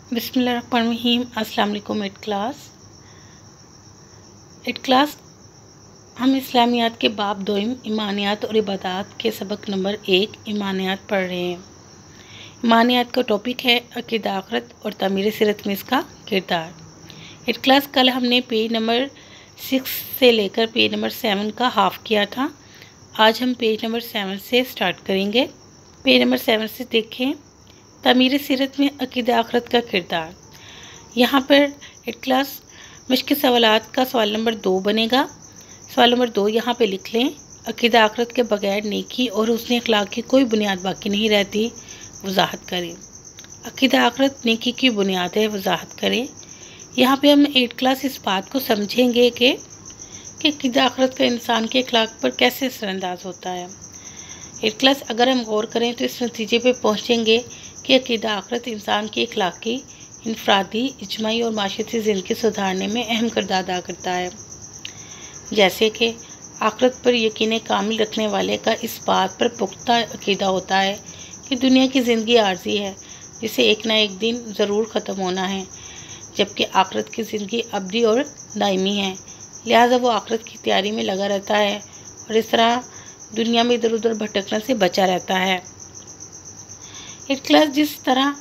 बिस्मिल्लाहिर्रहमानिर्रहीम। अस्सलाम वालेकुम। एट क्लास हम इस्लामियात के बाब दोइम ईमानियात और इबादात के सबक नंबर 1 ईमानियात पढ़ रहे हैं। ईमानियात का टॉपिक है अक़ीदा आखिरत और तामीर सीरत में इसका किरदार। एट क्लास कल हमने पेज नंबर 6 से लेकर पेज नंबर 7 का हाफ किया था। आज हम पेज नंबर 7 से स्टार्ट करेंगे। पेज नंबर 7 से देखें, तामीर सीरत में अक़ीदा आखिरत का किरदार। यहाँ पर एट क्लास मुश्किल सवालात का सवाल नंबर 2 बनेगा। सवाल नंबर 2 यहाँ पे लिख लें। अक़ीदा आखिरत के बगैर नेकी और हुस्न अखलाक की कोई बुनियाद बाकी नहीं रहती, वजाहत करें। अक़ीदा आखिरत नेकी की बुनियाद है, वजाहत करें। यहाँ पे हम एट क्लास इस बात को समझेंगे कि अक़ीदा आखिरत का इंसान के अखलाक पर कैसे असरअंदाज होता है। एट क्लास अगर हम गौर करें तो इस नतीजे पे पहुँचेंगे कि अक़ीदा आखिरत इंसान की अखलाकी, इनफरादी, इज्तमाई और माशरती ज़िंदगी सुधारने में अहम किरदार अदा करता है। जैसे कि आखिरत पर यकीन कामिल रखने वाले का इस बात पर पुख्ता अक़ीदा होता है कि दुनिया की ज़िंदगी आर्जी है, जिसे एक ना एक दिन ज़रूर ख़त्म होना है, जबकि आखिरत की ज़िंदगी अबदी और दायमी है। लिहाजा वो आखिरत की तैयारी में लगा रहता है और इस तरह दुनिया में इधर उधर भटकने से बचा रहता है। एक क्लास जिस तरह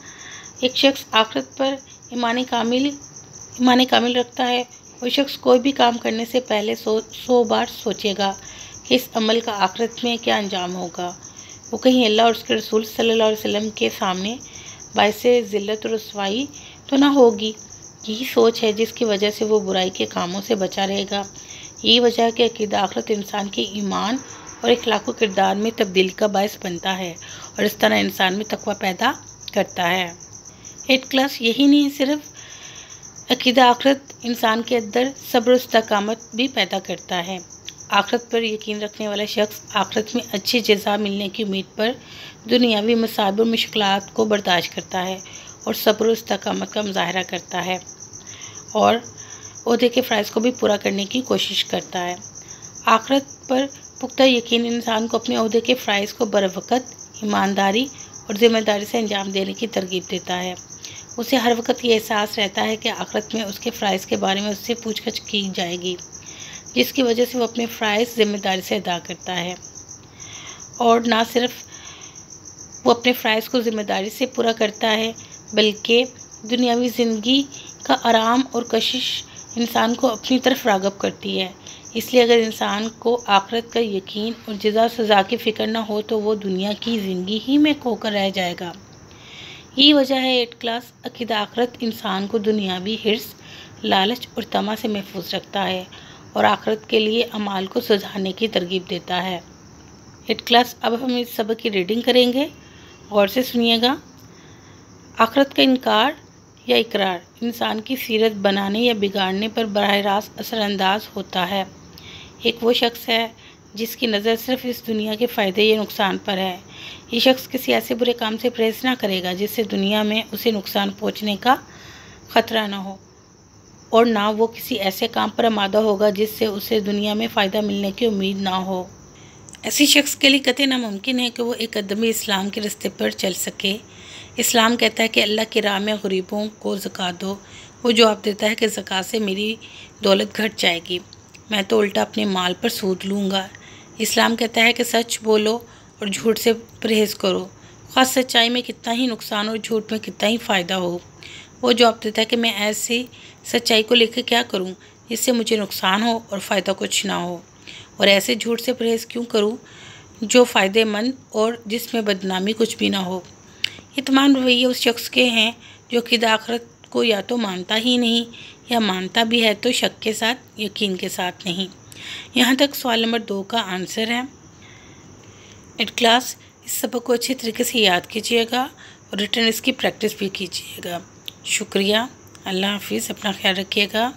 एक शख्स आखिरत पर ईमान कामिल रखता है, वो शख्स कोई भी काम करने से पहले 100 बार सोचेगा कि इस अमल का आखिरत में क्या अंजाम होगा। वो कहीं अल्लाह और उसके रसूल सल्लल्लाहु अलैहि वसल्लम के सामने बाइसे ज़िल्लत और रुसवाई तो ना होगी। यही सोच है जिसकी वजह से वो बुराई के कामों से बचा रहेगा। यही वजह है कि अक़ीदा आखिरत इंसान के ईमान और इखलाक़ किरदार में तब्दीली का बायस बनता है और इस तरह इंसान में तक़वा पैदा करता है। एट क्लास यही नहीं, सिर्फ अक़ीदा आखिरत इंसान के अंदर सब्र और इस्तिक़ामत भी पैदा करता है। आखिरत पर यकीन रखने वाला शख्स आखिरत में अच्छी जज़ा मिलने की उम्मीद पर दुनियावी मसाइब और मुश्किलात को बर्दाश्त करता है और सब्र और इस्तिक़ामत का मुज़ाहरा करता है और ओहदे के फ़राइज़ को भी पूरा करने की कोशिश करता है। आखिरत पर पुख्ता यकीन इंसान को अपने ओहदे के फ़राइज़ को बरवक़्त, ईमानदारी और ज़िम्मेदारी से अंजाम देने की तरगीब देता है। उसे हर वक्त ये एहसास रहता है कि आखिरत में उसके फ़राइज़ के बारे में उससे पूछताछ की जाएगी, जिसकी वजह से वो अपने फ़राइज़ ज़िम्मेदारी से अदा करता है। और ना सिर्फ वो अपने फ़राइज़ को ज़िम्मेदारी से पूरा करता है, बल्कि दुनियावी ज़िंदगी का आराम और कशिश इंसान को अपनी तरफ राग़ब करती है। इसलिए अगर इंसान को आखिरत का यकीन और जज़ा सज़ा की फ़िक्र न हो तो वो दुनिया की ज़िंदगी ही में खोकर रह जाएगा। यही वजह है एट क्लास अक़ीदा आखिरत इंसान को दुनियावी हिर्स, लालच और तमा से महफूज रखता है और आखिरत के लिए अमाल को सुधारने की तरगीब देता है। एट क्लास अब हम इस सबक की रीडिंग करेंगे, गौर से सुनिएगा। आखिरत का इनकार या इकरार इंसान की सीरत बनाने या बिगाड़ने पर बराह रास्त असरअंदाज होता है। एक वो शख्स है जिसकी नज़र सिर्फ इस दुनिया के फ़ायदे या नुकसान पर है। ये शख्स किसी ऐसे बुरे काम से परहेज़ ना करेगा जिससे दुनिया में उसे नुकसान पहुंचने का ख़तरा ना हो, और ना वो किसी ऐसे काम पर आमादा होगा जिससे उसे दुनिया में फ़ायदा मिलने की उम्मीद ना हो। ऐसी शख्स के लिए कतई नामुमकिन है कि वो एक कदमी इस्लाम के रास्ते पर चल सके। इस्लाम कहता है कि अल्लाह की राह में गरीबों को ज़कात दो। वो जवाब देता है कि ज़कात से मेरी दौलत घट जाएगी, मैं तो उल्टा अपने माल पर सूद लूँगा। इस्लाम कहता है कि सच बोलो और झूठ से परहेज़ करो, ख़ास सच्चाई में कितना ही नुकसान और झूठ में कितना ही फ़ायदा हो। वो जवाब देता है कि मैं ऐसी सच्चाई को लेकर क्या करूँ जिससे मुझे नुकसान हो और फ़ायदा कुछ ना हो, और ऐसे झूठ से परहेज़ क्यों करूँ जो फ़ायदेमंद और जिसमें बदनामी कुछ भी ना हो। ये तमाम रवैये उस शख्स के हैं जो अक़ीदा आखिरत को या तो मानता ही नहीं या मानता भी है तो शक के साथ, यकीन के साथ नहीं। यहाँ तक सवाल नंबर 2 का आंसर है। एट क्लास इस सबक को अच्छी तरीके से याद कीजिएगा और रिटर्न इसकी प्रैक्टिस भी कीजिएगा। शुक्रिया। अल्लाह हाफिज़। अपना ख्याल रखिएगा।